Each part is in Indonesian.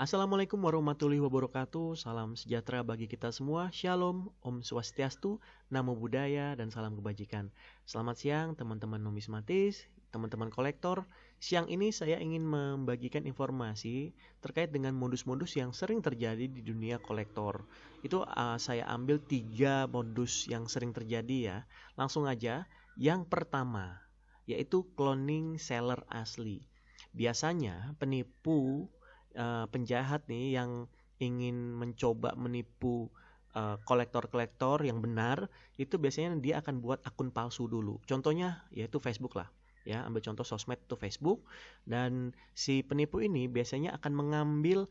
Assalamualaikum warahmatullahi wabarakatuh. Salam sejahtera bagi kita semua. Shalom, Om Swastiastu, Namo Buddhaya, dan salam kebajikan. Selamat siang teman-teman numismatis, teman-teman kolektor. Siang ini saya ingin membagikan informasi terkait dengan modus-modus yang sering terjadi di dunia kolektor. Itu saya ambil 3 modus yang sering terjadi ya. Langsung aja, yang pertama yaitu cloning seller asli. Biasanya penipu penjahat nih yang ingin mencoba menipu kolektor-kolektor yang benar, itu biasanya dia akan buat akun palsu dulu. Contohnya yaitu Facebook lah. Ya, ambil contoh sosmed itu Facebook, dan si penipu ini biasanya akan mengambil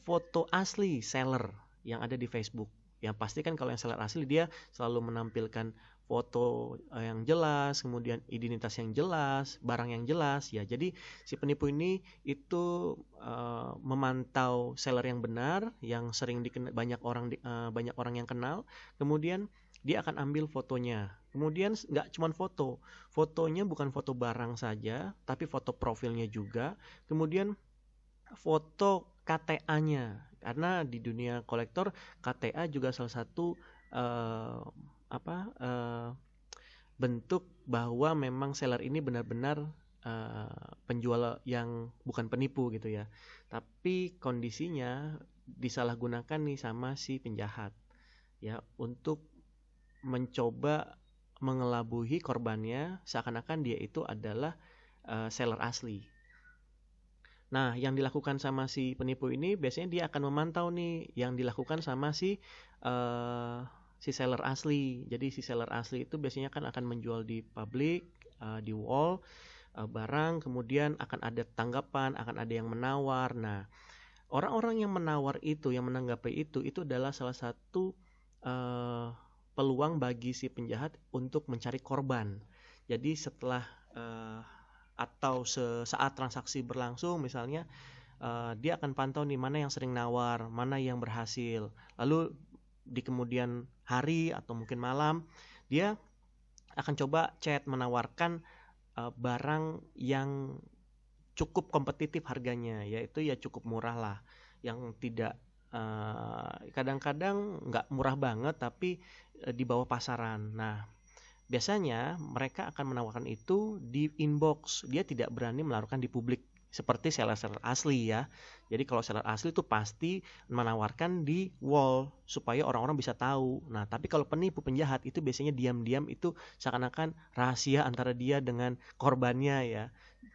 foto asli seller yang ada di Facebook. Yang pasti kan kalau yang seller asli dia selalu menampilkan foto yang jelas, kemudian identitas yang jelas, barang yang jelas ya. Jadi si penipu ini itu memantau seller yang benar, yang sering dikenal banyak orang yang kenal, kemudian dia akan ambil fotonya. Kemudian nggak cuma fotonya bukan foto barang saja, tapi foto profilnya juga. Kemudian foto KTA-nya, karena di dunia kolektor KTA juga salah satu eh, bentuk bahwa memang seller ini benar-benar penjual yang bukan penipu gitu ya. Tapi kondisinya disalahgunakan nih sama si penjahat ya untuk mencoba mengelabui korbannya seakan-akan dia itu adalah seller asli. Nah, yang dilakukan sama si penipu ini biasanya dia akan memantau nih yang dilakukan sama uh, si seller asli. Jadi si seller asli itu biasanya kan akan menjual di publik, di wall, barang, kemudian akan ada tanggapan, akan ada yang menawar. Nah, orang-orang yang menawar itu, yang menanggapi itu adalah salah satu uh, peluang bagi si penjahat untuk mencari korban. Jadi setelah uh, atau saat transaksi berlangsung misalnya dia akan pantau nih mana yang sering nawar, mana yang berhasil. Lalu di kemudian hari atau mungkin malam dia akan coba chat menawarkan barang yang cukup kompetitif harganya, yaitu ya cukup murah lah, yang tidak kadang-kadang nggak murah banget tapi di bawah pasaran. Nah, biasanya mereka akan menawarkan itu di inbox, dia tidak berani menawarkan di publik seperti seller-seller asli ya. Jadi kalau seller asli itu pasti menawarkan di wall supaya orang-orang bisa tahu. Nah, tapi kalau penipu penjahat itu biasanya diam-diam, itu seakan-akan rahasia antara dia dengan korbannya ya.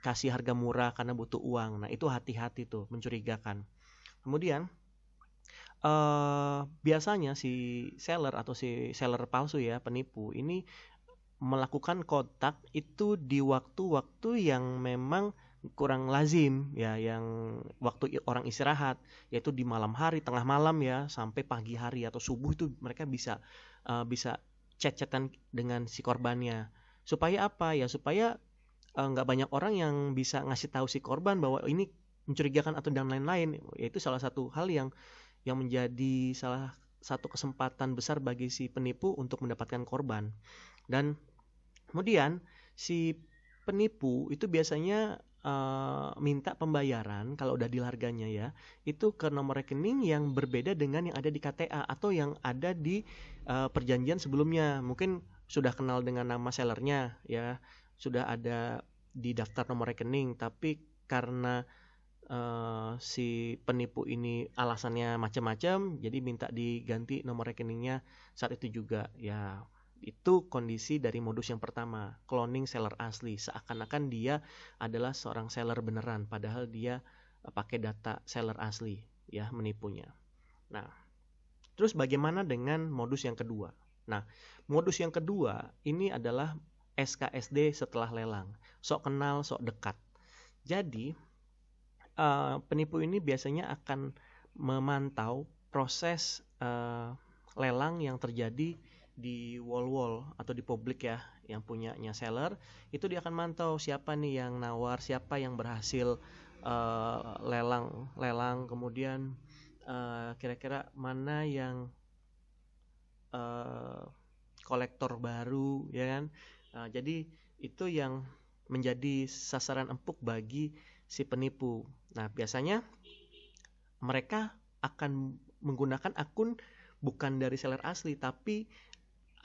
Kasih harga murah karena butuh uang. Nah, itu hati-hati tuh, mencurigakan. Kemudian biasanya si seller atau si seller palsu ya, penipu ini melakukan kontak itu di waktu-waktu yang memang kurang lazim ya, yang waktu orang istirahat, yaitu di malam hari, tengah malam ya, sampai pagi hari atau subuh itu mereka bisa chat-chatan dengan si korbannya. Supaya apa ya? Supaya nggak banyak orang yang bisa ngasih tahu si korban bahwa ini mencurigakan atau dan lain-lain. Yaitu salah satu hal yang menjadi salah satu kesempatan besar bagi si penipu untuk mendapatkan korban. Dan kemudian si penipu itu biasanya minta pembayaran kalau udah deal harganya ya, itu ke nomor rekening yang berbeda dengan yang ada di KTA atau yang ada di perjanjian sebelumnya. Mungkin sudah kenal dengan nama sellernya ya, sudah ada di daftar nomor rekening, tapi karena si penipu ini alasannya macam-macam, jadi minta diganti nomor rekeningnya saat itu juga ya. Itu kondisi dari modus yang pertama, cloning seller asli, seakan-akan dia adalah seorang seller beneran padahal dia pakai data seller asli ya, menipunya. Nah, terus bagaimana dengan modus yang kedua? Nah, modus yang kedua ini adalah SKSD setelah lelang, sok kenal sok dekat. Jadi penipu ini biasanya akan memantau proses lelang yang terjadi di wall-wall atau di publik ya, yang punyanya seller. Itu dia akan mantau siapa nih yang nawar, siapa yang berhasil lelang, kemudian kira-kira mana yang kolektor baru ya kan. Jadi itu yang menjadi sasaran empuk bagi si penipu. Nah, biasanya mereka akan menggunakan akun bukan dari seller asli tapi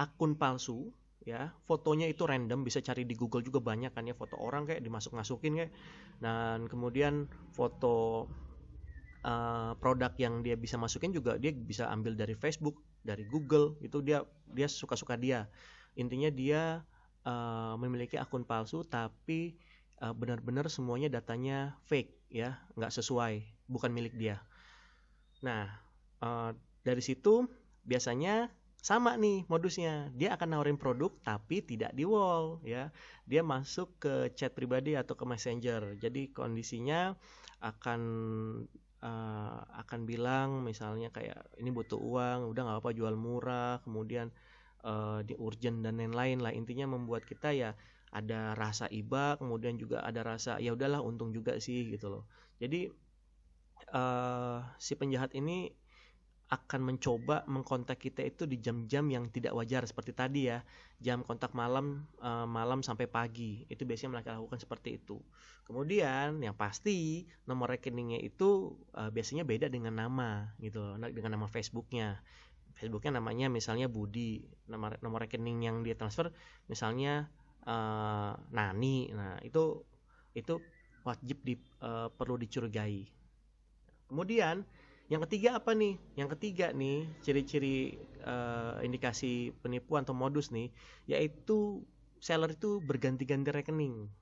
akun palsu ya. Fotonya itu random, bisa cari di Google juga banyak kan ya, foto orang kayak dimasukin kayak. Dan kemudian foto produk yang dia bisa masukin juga dia bisa ambil dari Facebook, dari Google, itu dia suka-suka dia. Intinya dia memiliki akun palsu tapi benar-benar semuanya datanya fake ya, nggak sesuai, bukan milik dia. Nah, dari situ biasanya sama nih modusnya. Dia akan nawarin produk tapi tidak di wall ya. Dia masuk ke chat pribadi atau ke Messenger. Jadi kondisinya akan bilang misalnya kayak ini butuh uang, udah nggak apa jual murah, kemudian di urgent dan lain-lain lah. Intinya membuat kita ya ada rasa iba, kemudian juga ada rasa ya udahlah untung juga sih gitu loh. Jadi si penjahat ini akan mencoba mengkontak kita itu di jam-jam yang tidak wajar seperti tadi ya, jam kontak malam sampai pagi, itu biasanya mereka lakukan seperti itu. Kemudian yang pasti nomor rekeningnya itu biasanya beda dengan nama gitu, dengan nama Facebooknya namanya misalnya Budi, nomor rekening yang dia transfer misalnya Nani. Nah itu wajib perlu dicurigai. Kemudian yang ketiga apa nih? Yang ketiga nih ciri-ciri indikasi penipuan atau modus nih, yaitu seller itu berganti-ganti rekening.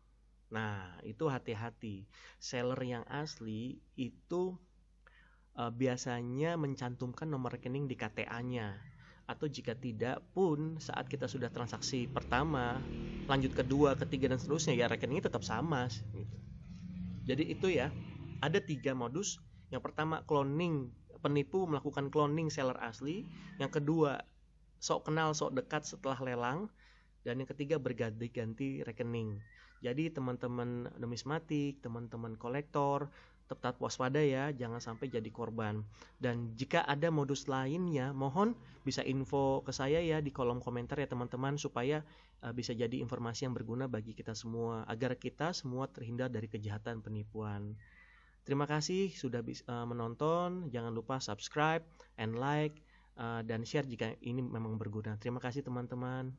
Nah itu hati-hati. Seller yang asli itu biasanya mencantumkan nomor rekening di KTA-nya. Atau jika tidak pun saat kita sudah transaksi pertama, lanjut kedua, ketiga dan seterusnya ya rekeningnya tetap sama. Jadi itu ya, ada 3 modus. Yang pertama cloning, penipu melakukan cloning seller asli. Yang kedua sok kenal sok dekat setelah lelang. Dan yang ketiga berganti-ganti rekening. Jadi teman-teman numismatik, teman-teman kolektor, tetap waspada ya, jangan sampai jadi korban. Dan jika ada modus lainnya, mohon bisa info ke saya ya di kolom komentar ya teman-teman, supaya bisa jadi informasi yang berguna bagi kita semua, agar kita semua terhindar dari kejahatan penipuan. Terima kasih sudah menonton. Jangan lupa subscribe and like dan share jika ini memang berguna. Terima kasih teman-teman.